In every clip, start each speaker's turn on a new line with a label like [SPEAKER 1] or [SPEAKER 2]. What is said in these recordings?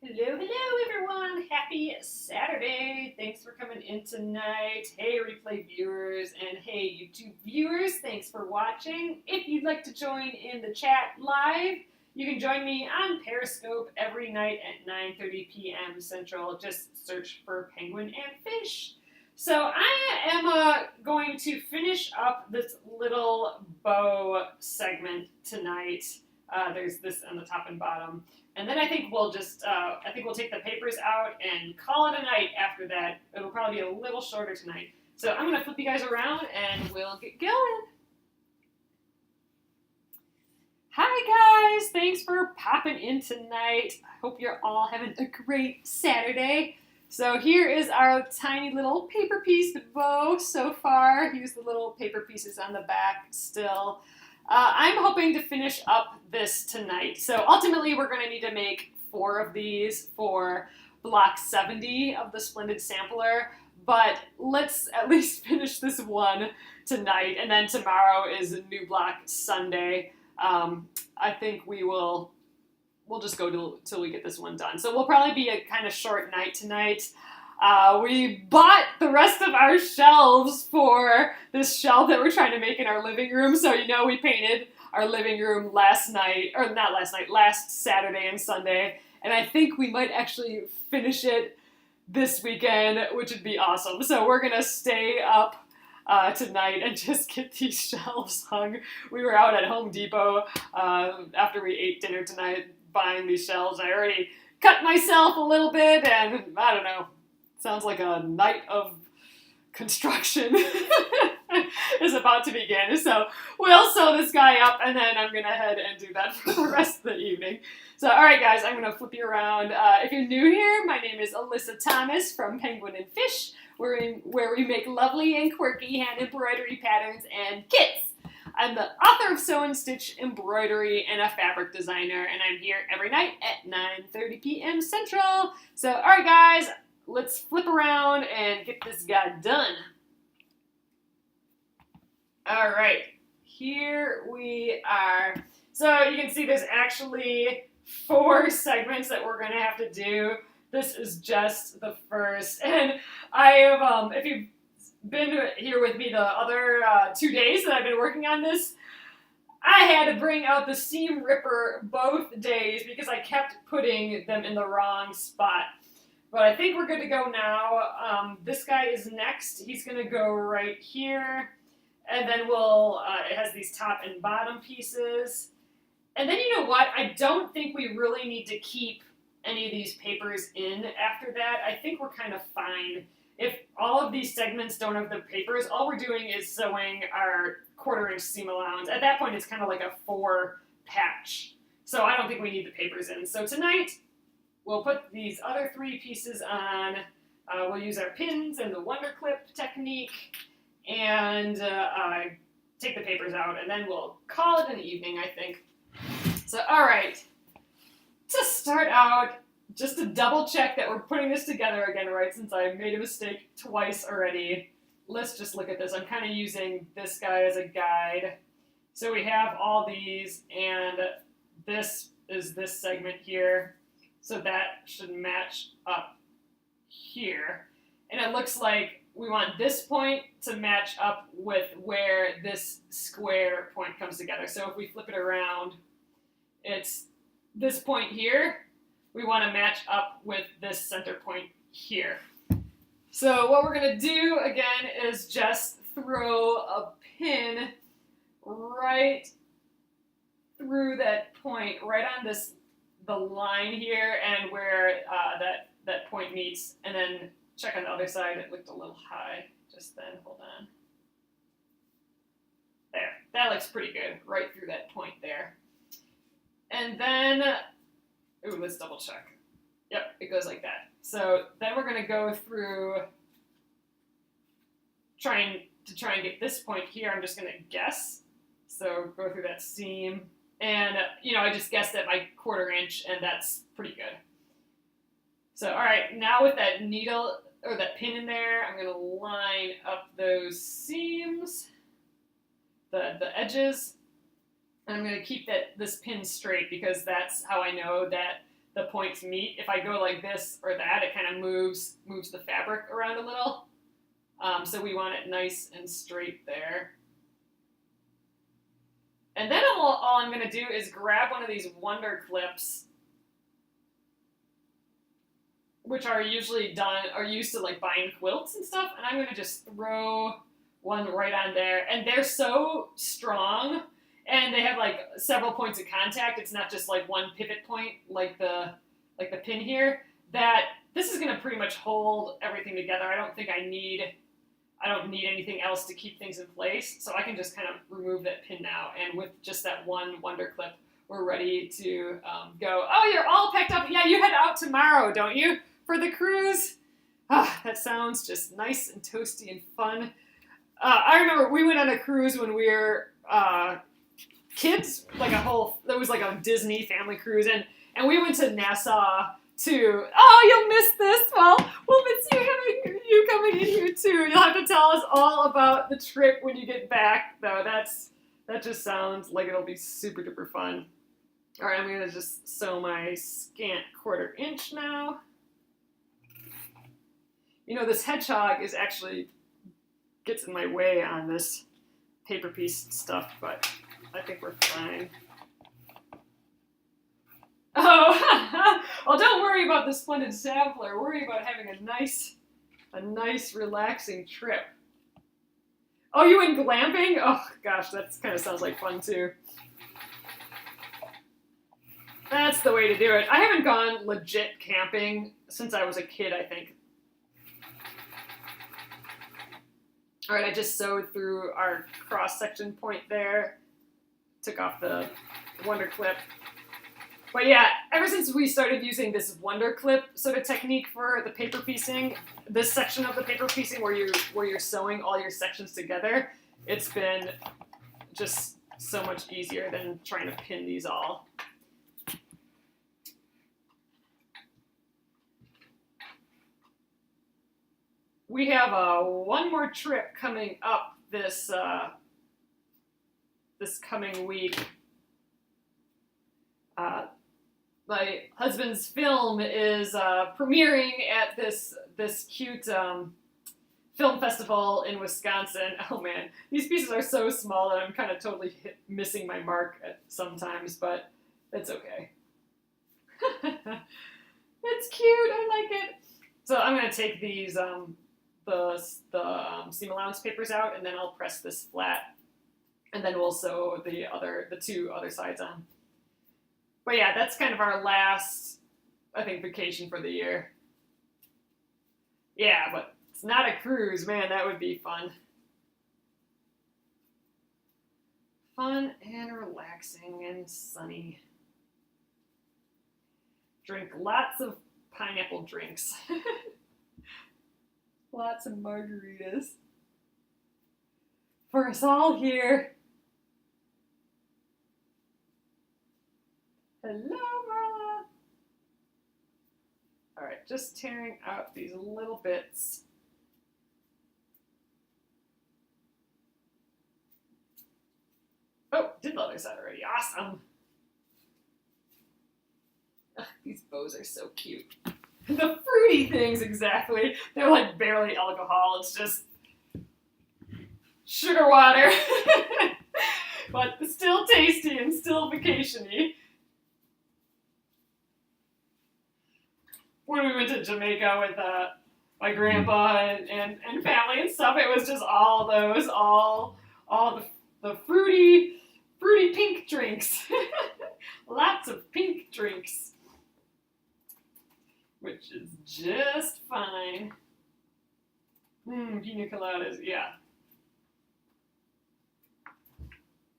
[SPEAKER 1] Hello, hello everyone! Happy Saturday! Thanks for coming in tonight. Hey replay viewers and hey YouTube viewers, thanks for watching. If you'd like to join in the chat live, you can join me on Periscope every night at 9:30 p.m. Central. Just search for Penguin and Fish. So I am going to finish up this little bow segment tonight. There's this on the top and bottom. And then I think we'll take the papers out and call it a night after that. It'll probably be a little shorter tonight. So I'm going to flip you guys around and we'll get going. Hi guys, thanks for popping in tonight. I hope you're all having a great Saturday. So here is our tiny little paper piece bow so far. Here's the little paper pieces on the back still. I'm hoping to finish up this tonight. So ultimately we're going to need to make 4 of these for block 70 of the Splendid Sampler, but let's at least finish this one tonight, and then tomorrow is a new block Sunday. I think we'll just go till we get this one done. So we'll probably be a kind of short night tonight. We bought the rest of our shelves for this shelf that we're trying to make in our living room. So, we painted our living room last Saturday and Sunday. And I think we might actually finish it this weekend, which would be awesome. So we're going to stay up tonight and just get these shelves hung. We were out at Home Depot after we ate dinner tonight buying these shelves. I already cut myself a little bit, and I don't know. Sounds like a night of construction is about to begin. So we'll sew this guy up, and then I'm going to head and do that for the rest of the evening. So, all right, guys, I'm going to flip you around. If you're new here, my name is Alyssa Thomas from Penguin and Fish, where we make lovely and quirky hand embroidery patterns and kits. I'm the author of Sew and Stitch Embroidery and a fabric designer, and I'm here every night at 9:30 p.m. Central. So, all right, guys, let's flip around and get this guy done. All right, here we are. So you can see there's actually 4 segments that we're going to have to do. This is just the first. And I have, if you've been here with me the other 2 days that I've been working on this, I had to bring out the seam ripper both days because I kept putting them in the wrong spot. But I think we're good to go now. This guy is next. He's going to go right here. And then it has these top and bottom pieces. And then you know what? I don't think we really need to keep any of these papers in after that. I think we're kind of fine. If all of these segments don't have the papers, all we're doing is sewing our 1/4 inch seam allowance. At that point, it's kind of like a 4 patch. So I don't think we need the papers in. So tonight, we'll put these other 3 pieces on. We'll use our pins and the Wonder Clip technique and take the papers out, and then we'll call it an evening, I think. So, all right. To start out, just to double check that we're putting this together again, right, since I made a mistake twice already, let's just look at this. I'm kind of using this guy as a guide. So we have all these, and this is this segment here. So that should match up here. And it looks like we want this point to match up with where this square point comes together. So if we flip it around, it's this point here. We want to match up with this center point here. So what we're going to do, again, is just throw a pin right through that point, right on the line here, and where that point meets, and then check on the other side. It looked a little high just then. Hold on. There. That looks pretty good, right through that point there. And then, let's double check. Yep, it goes like that. So then we're going to go through, trying and get this point here. I'm just going to guess. So go through that seam. And, I just guessed at my 1/4 inch, and that's pretty good. So, all right, now with that needle, or that pin in there, I'm going to line up those seams, the edges, and I'm going to keep this pin straight because that's how I know that the points meet. If I go like this or that, it kind of moves the fabric around a little. So we want it nice and straight there. And then all I'm going to do is grab one of these Wonder Clips, which are usually used to like bind quilts and stuff, and I'm going to just throw one right on there. And they're so strong, and they have like several points of contact. It's not just like one pivot point like the pin here, that this is going to pretty much hold everything together. I don't need anything else to keep things in place, so I can just kind of remove that pin now, and with just that one Wonder Clip, we're ready to go. Oh, you're all packed up. Yeah, you head out tomorrow, don't you, for the cruise? Ah, that sounds just nice and toasty and fun. I remember we went on a cruise when we were kids, there was like a Disney family cruise, and we went to Nassau too. Oh, you'll miss this. Well, we'll miss you coming in here too. You'll have to tell us all about the trip when you get back, though. That just sounds like it'll be super duper fun. All right, I'm gonna just sew my scant 1/4 inch now. You know, this hedgehog gets in my way on this paper piece stuff, but I think we're fine. Oh, well, don't worry about the Splendid Sampler. Worry about having a nice, relaxing trip. Oh, you went glamping? Oh, gosh, that kind of sounds like fun, too. That's the way to do it. I haven't gone legit camping since I was a kid, I think. All right, I just sewed through our cross-section point there. Took off the Wonder Clip. But yeah, ever since we started using this Wonder Clip sort of technique for the paper piecing, this section of the paper piecing where you're sewing all your sections together, it's been just so much easier than trying to pin these all. We have one more trip coming up this coming week. My husband's film is premiering at this cute film festival in Wisconsin. Oh man, these pieces are so small that I'm kind of totally missing my mark at sometimes, but it's okay. It's cute, I like it. So I'm gonna take these the seam allowance papers out, and then I'll press this flat, and then we'll sew the 2 other sides on. But yeah, that's kind of our last, I think, vacation for the year. Yeah, but it's not a cruise. Man, that would be fun. Fun and relaxing and sunny. Drink lots of pineapple drinks. Lots of margaritas. For us all here. Hello, Marla. All right, just tearing out these little bits. Oh, did the other side already. Awesome. Ugh, these bows are so cute. The fruity things, exactly. They're like barely alcohol. It's just sugar water. But still tasty and still vacation-y. When we went to Jamaica with my grandpa and family and stuff, it was just all the fruity pink drinks. Lots of pink drinks. Which is just fine. Pina coladas, yeah.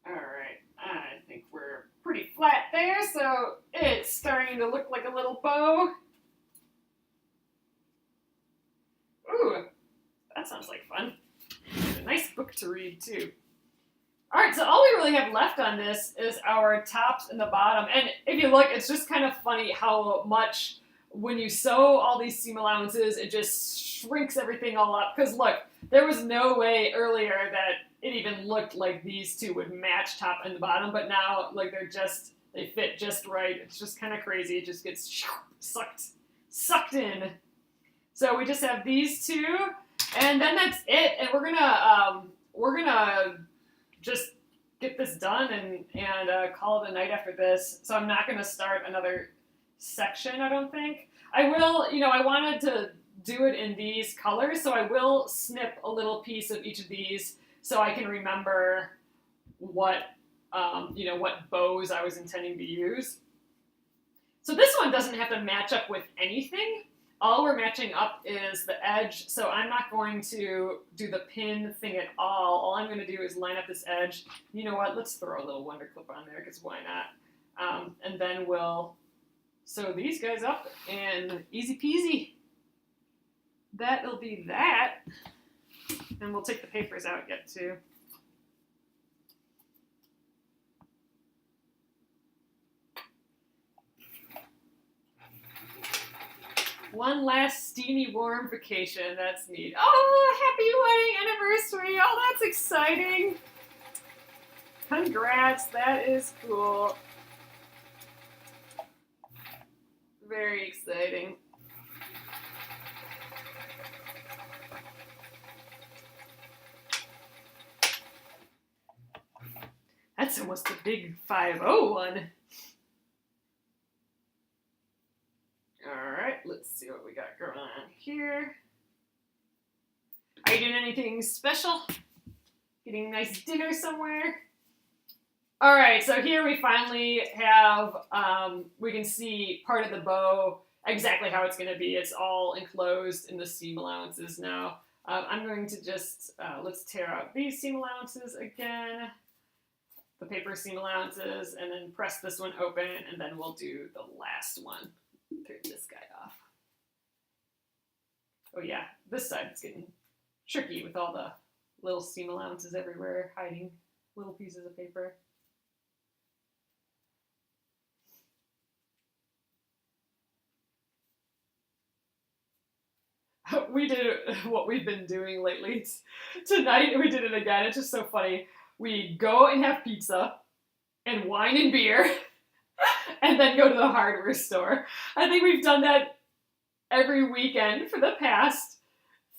[SPEAKER 1] Alright, I think we're pretty flat there, so it's starting to look like a little bow. Ooh, that sounds like fun. A nice book to read, too. Alright, so all we really have left on this is our tops and the bottom. And if you look, it's just kind of funny how much, when you sew all these seam allowances, it just shrinks everything all up. Because look, there was no way earlier that it even looked like these two would match top and the bottom, but now, like, they're just They fit just right. It's just kind of crazy. It just gets sucked in. So we just have these two, and then that's it. And we're gonna just get this done and call it a night after this. So I'm not gonna start another section, I don't think. I will, I wanted to do it in these colors, so I will snip a little piece of each of these so I can remember what bows I was intending to use. So this one doesn't have to match up with anything. All we're matching up is the edge, so I'm not going to do the pin thing at all. All I'm going to do is line up this edge. You know what? Let's throw a little wonder clip on there, because why not? And then we'll sew these guys up, and easy peasy. That'll be that. And we'll take the papers out yet, too. One last steamy, warm vacation. That's neat. Oh, happy wedding anniversary. Oh, that's exciting. Congrats. That is cool. Very exciting. That's almost a big 5-0 one. Alright, let's see what we got going on here. Are you doing anything special? Getting a nice dinner somewhere? Alright, so here we finally have, we can see part of the bow, exactly how it's going to be. It's all enclosed in the seam allowances now. I'm going to just, let's tear out these seam allowances again. The paper seam allowances, and then press this one open, and then we'll do the last one. Turn this guy off. Oh yeah, this side is getting tricky with all the little seam allowances everywhere, hiding little pieces of paper. We did what we've been doing lately. Tonight we did it again. It's just so funny. We go and have pizza and wine and beer and then go to the hardware store. I think we've done that every weekend for the past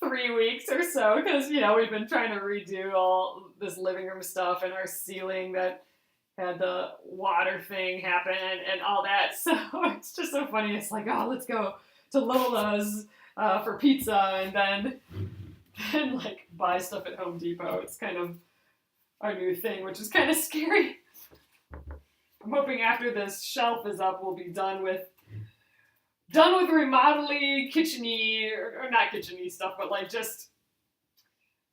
[SPEAKER 1] 3 weeks or so because, we've been trying to redo all this living room stuff and our ceiling that had the water thing happen and all that. So it's just so funny. It's like, oh, let's go to Lola's for pizza and then buy stuff at Home Depot. It's kind of our new thing, which is kind of scary. I'm hoping after this shelf is up, we'll be done with remodeling, kitchen-y, or not kitchen-y stuff, but just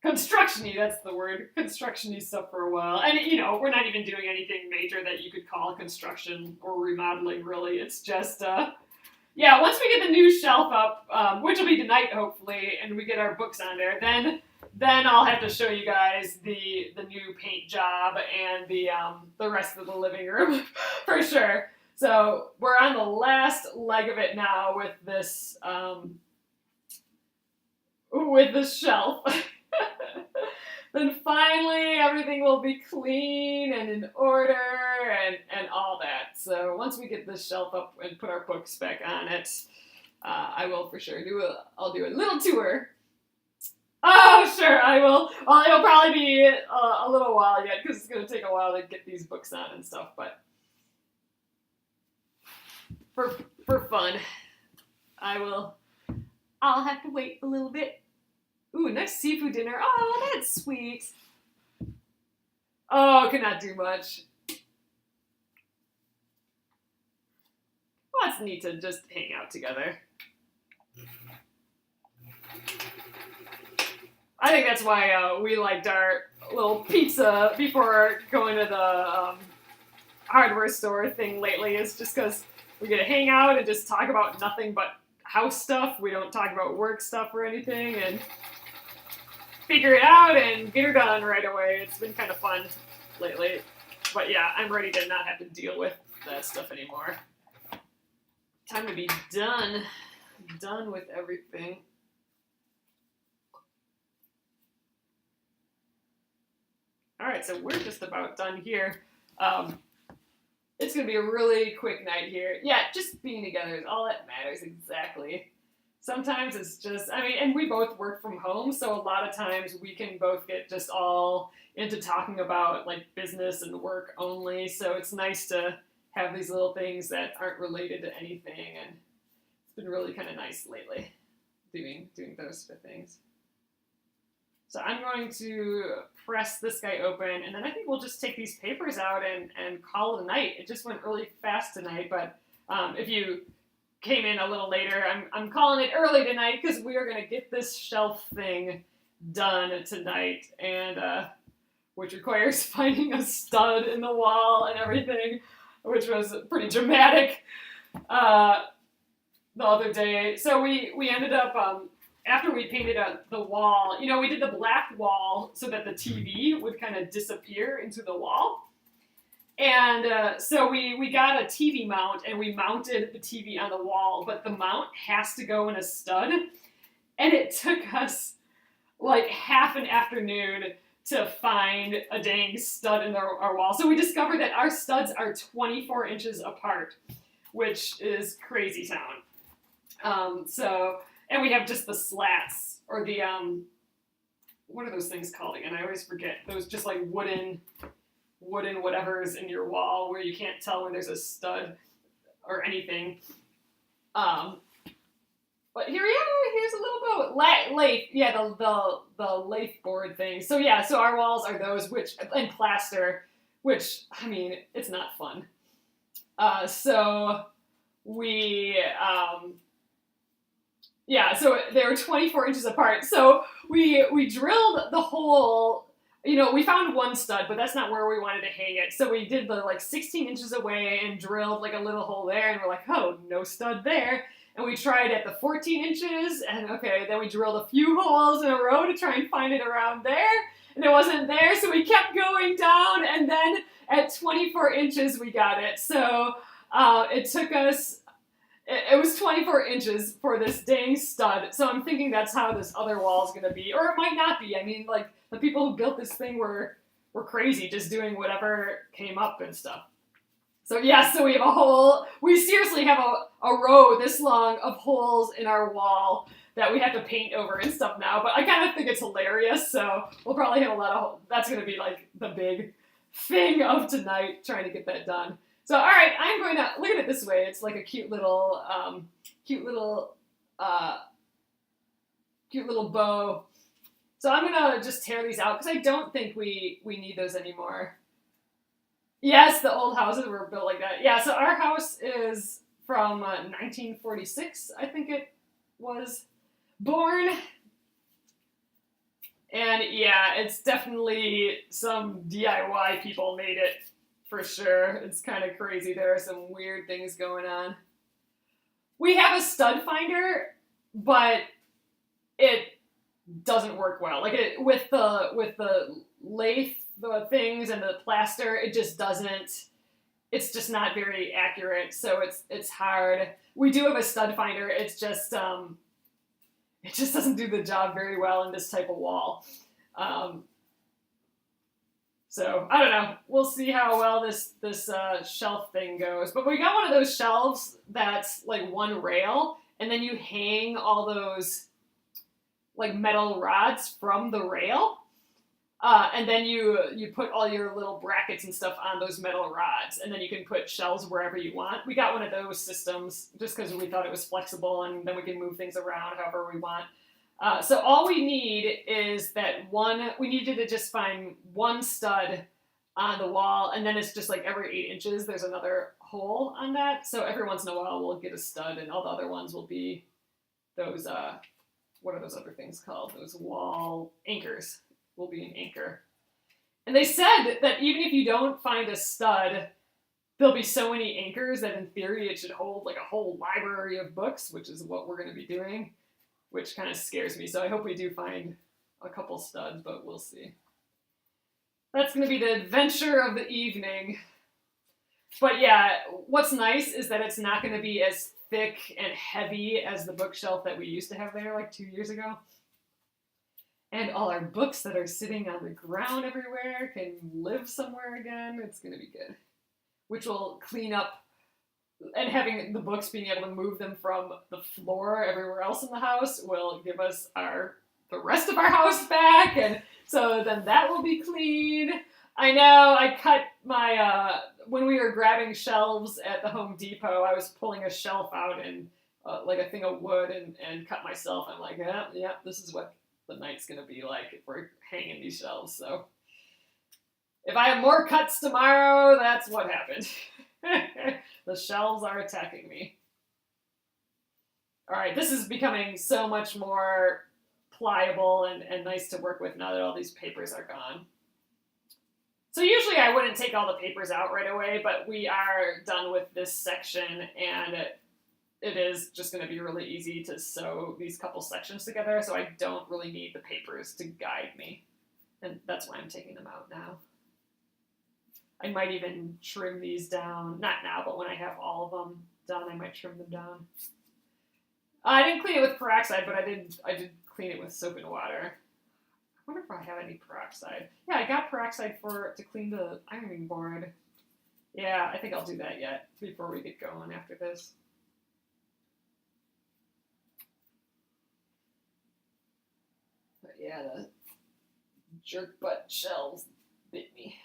[SPEAKER 1] construction-y, that's the word, construction-y stuff for a while. And, we're not even doing anything major that you could call construction or remodeling, really. It's just, once we get the new shelf up, which will be tonight, hopefully, and we get our books on there, then I'll have to show you guys the new paint job and the rest of the living room for sure. So we're on the last leg of it now with this shelf. Then finally everything will be clean and in order and all that. So once we get this shelf up and put our books back on it, I will for sure I'll do a little tour. Oh, sure, I will. Well, it'll probably be a little while yet because it's going to take a while to get these books on and stuff, but for fun, I'll have to wait a little bit. Ooh, nice seafood dinner. Oh, that's sweet. Oh, could not do much. Well, it's neat to just hang out together. I think that's why we liked our little pizza before going to the hardware store thing lately. Is just because we get to hang out and just talk about nothing but house stuff. We don't talk about work stuff or anything, and figure it out and get her done right away. It's been kind of fun lately. But yeah, I'm ready to not have to deal with that stuff anymore. Time to be done. Done with everything. All right, so we're just about done here. It's going to be a really quick night here. Yeah, just being together is all that matters, exactly. Sometimes it's just, I mean, and we both work from home, so a lot of times we can both get just all into talking about like business and work only, so it's nice to have these little things that aren't related to anything, and it's been really kind of nice lately doing those sort of things. So I'm going to press this guy open, and then I think we'll just take these papers out and call it a night. It just went really fast tonight, but if you came in a little later, I'm calling it early tonight because we are going to get this shelf thing done tonight, and which requires finding a stud in the wall and everything, which was pretty dramatic the other day. So we ended up, after we painted the wall, you know, we did the black wall so that the TV would kind of disappear into the wall. And so we got a TV mount, and we mounted the TV on the wall, but the mount has to go in a stud. And it took us like half an afternoon to find a dang stud in our wall. So we discovered that our studs are 24 inches apart, which is crazy town. And we have just the slats, or the, what are those things called again? I always forget. Those just like wooden whatever's in your wall where you can't tell when there's a stud or anything. But here we are. Here's a little boat. Lathe. Yeah, the lathe board thing. So yeah, so our walls are those, and plaster, which, I mean, it's not fun. So they were 24 inches apart. So we drilled the hole. You know, we found one stud, but that's not where we wanted to hang it. So we did the like 16 inches away and drilled like a little hole there, and we're like, oh, no stud there. And we tried at the 14 inches, and okay, then we drilled a few holes in a row to try and find it around there, and it wasn't there, so we kept going down, and then at 24 inches we got it. So it took us, it was 24 inches for this dang stud, so I'm thinking that's how this other wall is going to be, or it might not be. I mean, like, the people who built this thing were crazy, just doing whatever came up and stuff. So yeah, so we seriously have a row this long of holes in our wall that we have to paint over and stuff now, but I kind of think it's hilarious, so we'll probably have that's going to be like the big thing of tonight, trying to get that done. So alright, I'm going to, look at it this way, it's like a cute little bow. So I'm going to just tear these out, because I don't think we need those anymore. Yes, the old houses were built like that. Yeah, so our house is from 1946, I think it was born. And yeah, it's definitely some DIY people made it, for sure. It's kind of crazy. There are some weird things going on. We have a stud finder, but it doesn't work well. Like with the lathe, the things and the plaster, it just doesn't, it's just not very accurate, so it's hard. We do have a stud finder, it's just it just doesn't do the job very well in this type of wall. So I don't know, we'll see how well this shelf thing goes. But we got one of those shelves that's like one rail, and then you hang all those like metal rods from the rail. And then you put all your little brackets and stuff on those metal rods, and then you can put shelves wherever you want. We got one of those systems just because we thought it was flexible, and then we can move things around however we want. So all we need is we needed to just find one stud on the wall, and then it's just like every 8 inches there's another hole on that. So every once in a while we'll get a stud, and all the other ones will be those, what are those other things called? Those wall anchors. Will be an anchor. And they said that even if you don't find a stud, there'll be so many anchors that in theory it should hold like a whole library of books, which is what we're going to be doing, which kind of scares me. So I hope we do find a couple studs, but we'll see. That's going to be the adventure of the evening. But yeah, what's nice is that it's not going to be as thick and heavy as the bookshelf that we used to have there like 2 years ago. And all our books that are sitting on the ground everywhere can live somewhere again. It's going to be good. which will clean up, and having the books being able to move them from the floor everywhere else in the house will give us the rest of our house back, and so then that will be clean. I know I cut my, when we were grabbing shelves at the Home Depot, I was pulling a shelf out and like a thing of wood and cut myself. I'm like, yeah, this is what the night's gonna be like if we're hanging these shelves. So if I have more cuts tomorrow, that's what happened. The shelves are attacking me. All right, this is becoming so much more pliable and nice to work with now that all these papers are gone. So usually I wouldn't take all the papers out right away, but we are done with this section, and it is just going to be really easy to sew these couple sections together, so I don't really need the papers to guide me. And that's why I'm taking them out now. I might even trim these down. Not now, but when I have all of them done, I might trim them down. I didn't clean it with peroxide, but I did clean it with soap and water. I wonder if I have any peroxide. Yeah, I got peroxide to clean the ironing board. Yeah, I think I'll do that yet before we get going after this. But yeah, the jerk butt shells bit me.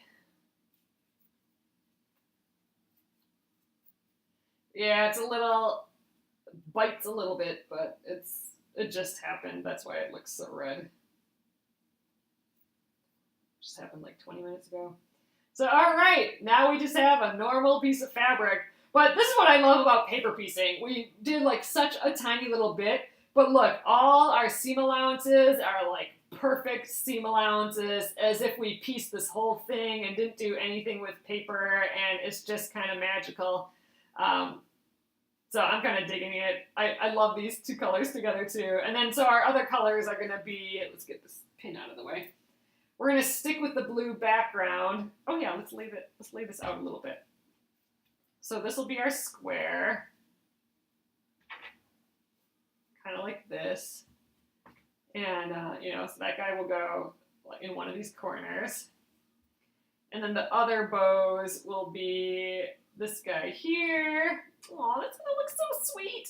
[SPEAKER 1] Yeah, bites a little bit, but it just happened. That's why it looks so red. Just happened like 20 minutes ago. So, all right, now we just have a normal piece of fabric. But this is what I love about paper piecing. We did like such a tiny little bit, but look, all our seam allowances are like perfect seam allowances, as if we pieced this whole thing and didn't do anything with paper, and it's just kind of magical. So I'm kind of digging it. I love these two colors together too. And then so our other colors are going to be, let's get this pin out of the way. We're going to stick with the blue background. Oh yeah, let's lay this out a little bit. So this will be our square. Kind of like this. And, so that guy will go in one of these corners. And then the other bows will be this guy here. Aw, that's gonna look so sweet.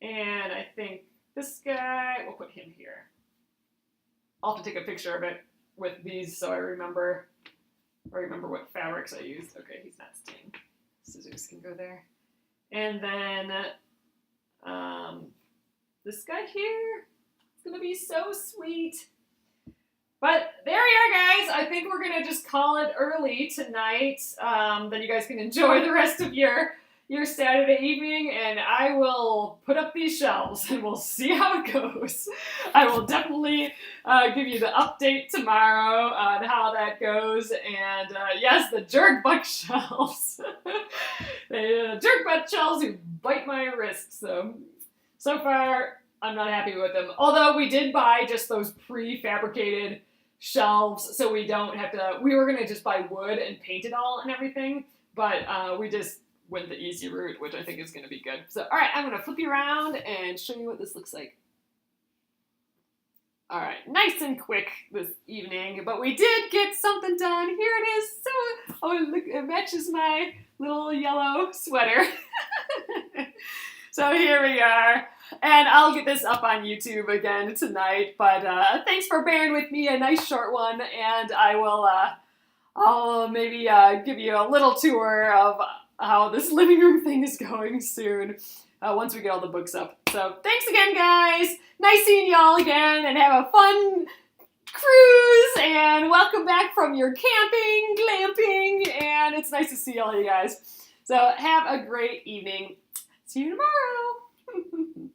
[SPEAKER 1] And I think this guy, we'll put him here. I'll have to take a picture of it with these so I remember what fabrics I used. Okay, he's not staying. Scissors can go there. And then this guy here, it's gonna be so sweet. But there we are, guys. I think we're gonna just call it early tonight. Then you guys can enjoy the rest of your Saturday evening, and I will put up these shelves and we'll see how it goes. I will definitely give you the update tomorrow on how that goes. And yes, the jerk butt shelves. The jerk butt shelves who bite my wrists. So far, I'm not happy with them. Although we did buy just those prefabricated shelves, so we don't have to, we were going to just buy wood and paint it all and everything, but we just went the easy route, which I think is going to be good. So, all right, I'm going to flip you around and show you what this looks like. All right, nice and quick this evening, but we did get something done. Here it is. So, oh, look, it matches my little yellow sweater. So here we are, and I'll get this up on YouTube again tonight, but thanks for bearing with me, a nice short one, and I will, I'll maybe give you a little tour of how this living room thing is going soon, once we get all the books up. So thanks again, guys. Nice seeing y'all again, and have a fun cruise, and welcome back from your camping, glamping, and it's nice to see all you guys. So have a great evening. See you tomorrow.